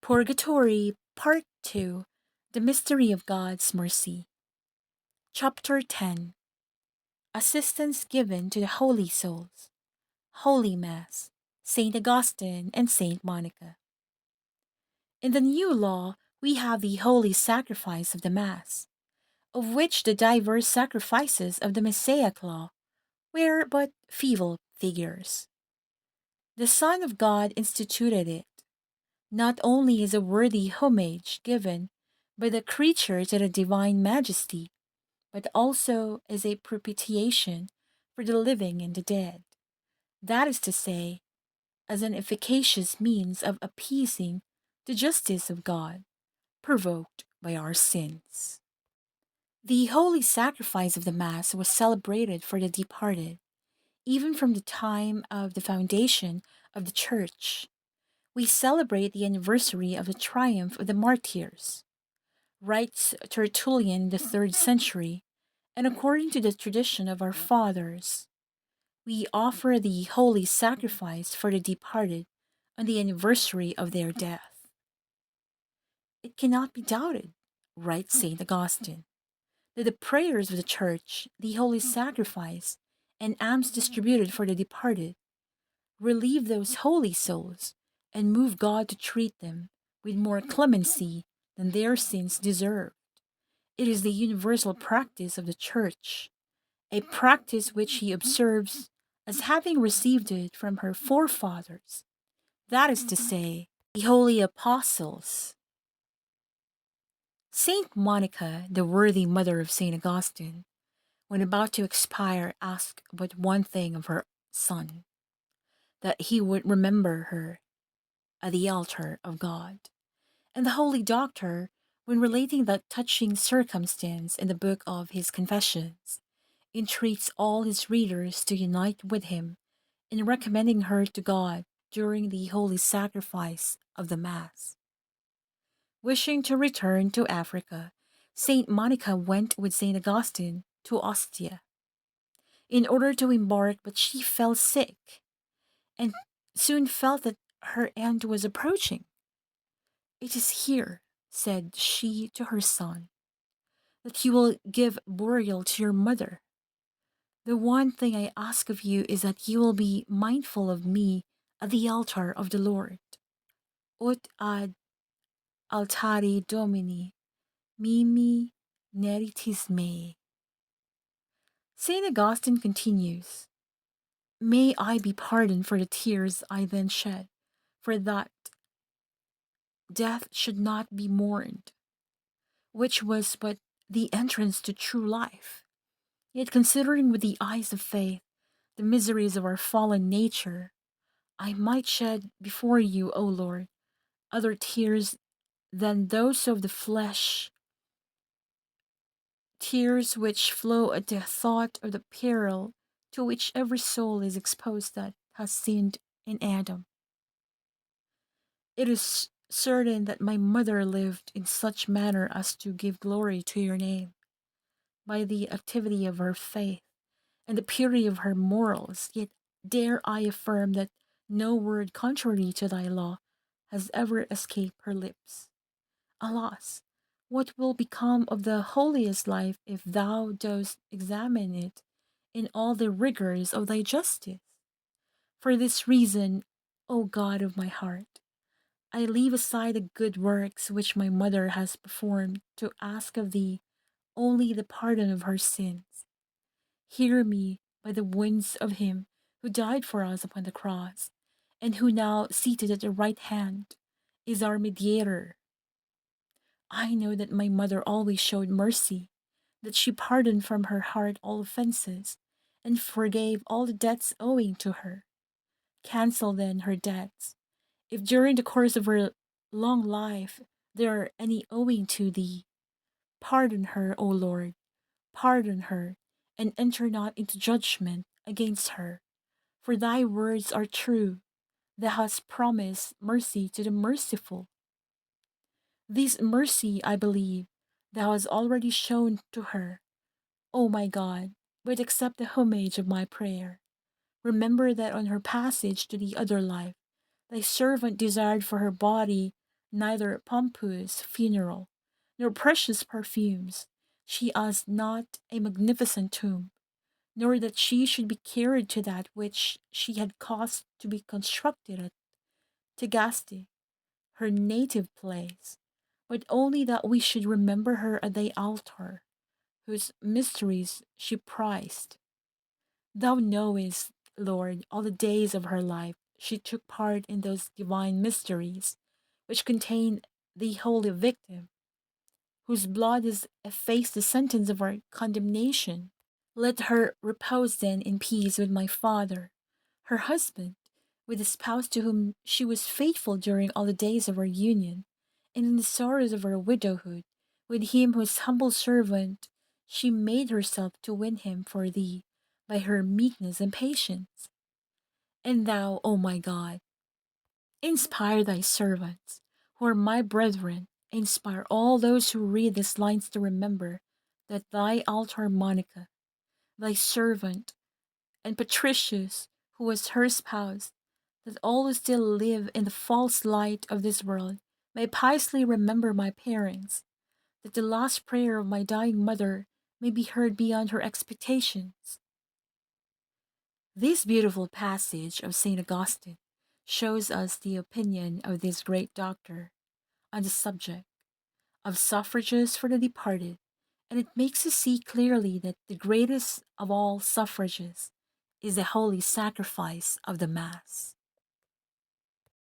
Purgatory, Part 2, The Mystery of God's Mercy. Chapter 10, Assistance Given to the Holy Souls. Holy Mass, St. Augustine and St. Monica. In the New Law, we have the holy sacrifice of the Mass, of which the diverse sacrifices of the Mosaic Law were but feeble figures. The Son of God instituted it, not only as a worthy homage given by the creature to the divine majesty, but also as a propitiation for the living and the dead. That is to say, as an efficacious means of appeasing the justice of God, provoked by our sins. The holy sacrifice of the Mass was celebrated for the departed, even from the time of the foundation of the Church. We celebrate the anniversary of the triumph of the martyrs, writes Tertullian in the 3rd century, and according to the tradition of our fathers, we offer the holy sacrifice for the departed on the anniversary of their death. It cannot be doubted, writes St. Augustine, that the prayers of the Church, the holy sacrifice, and alms distributed for the departed relieve those holy souls and move God to treat them with more clemency than their sins deserve. It is the universal practice of the Church, a practice which he observes as having received it from her forefathers, that is to say, the holy apostles. Saint Monica, the worthy mother of Saint Augustine, when about to expire, asked but one thing of her son, that he would remember her at the altar of God. And the holy doctor, when relating that touching circumstance in the book of his Confessions, entreats all his readers to unite with him in recommending her to God during the holy sacrifice of the Mass. Wishing to return to Africa, Saint Monica went with Saint Augustine to Ostia in order to embark, but she fell sick and soon felt that her end was approaching. "It is here," said she to her son, "that you will give burial to your mother. The one thing I ask of you is that you will be mindful of me at the altar of the Lord. Ut ad altari Domini mimi neritis mei." St. Augustine continues, "May I be pardoned for the tears I then shed, for that death should not be mourned, which was but the entrance to true life. Yet considering with the eyes of faith the miseries of our fallen nature, I might shed before you, O Lord, other tears than those of the flesh, tears which flow at the thought of the peril to which every soul is exposed that has sinned in Adam. It is certain that my mother lived in such manner as to give glory to your name, by the activity of her faith and the purity of her morals, yet dare I affirm that no word contrary to thy law has ever escaped her lips. Alas, what will become of the holiest life if thou dost examine it in all the rigors of thy justice? For this reason, O God of my heart, I leave aside the good works which my mother has performed to ask of thee only the pardon of her sins. Hear me by the wounds of him who died for us upon the cross, and who now, seated at the right hand, is our mediator. I know that my mother always showed mercy, that she pardoned from her heart all offenses, and forgave all the debts owing to her. Cancel then her debts, if during the course of her long life there are any owing to thee. Pardon her, O Lord, pardon her, and enter not into judgment against her. For thy words are true. Thou hast promised mercy to the merciful. This mercy, I believe, thou hast already shown to her. O my God, but accept the homage of my prayer. Remember that on her passage to the other life, thy servant desired for her body neither pompous funeral, nor precious perfumes. She asked not a magnificent tomb, nor that she should be carried to that which she had caused to be constructed at Tagaste, her native place, but only that we should remember her at thy altar, whose mysteries she prized. Thou knowest, Lord, all the days of her life she took part in those divine mysteries which contain the holy victim, whose blood has effaced the sentence of our condemnation. Let her repose then in peace with my father, her husband, with the spouse to whom she was faithful during all the days of our union, and in the sorrows of her widowhood, with him whose humble servant she made herself to win him for thee by her meekness and patience. And thou, O my God, inspire thy servants, who are my brethren, inspire all those who read these lines to remember that thy altar Monica, thy servant, and Patricius, who was her spouse, that all who still live in the false light of this world may piously remember my parents, that the last prayer of my dying mother may be heard beyond her expectations. This beautiful passage of St. Augustine shows us the opinion of this great doctor on the subject of suffrages for the departed, and it makes us see clearly that the greatest of all suffrages is the holy sacrifice of the Mass.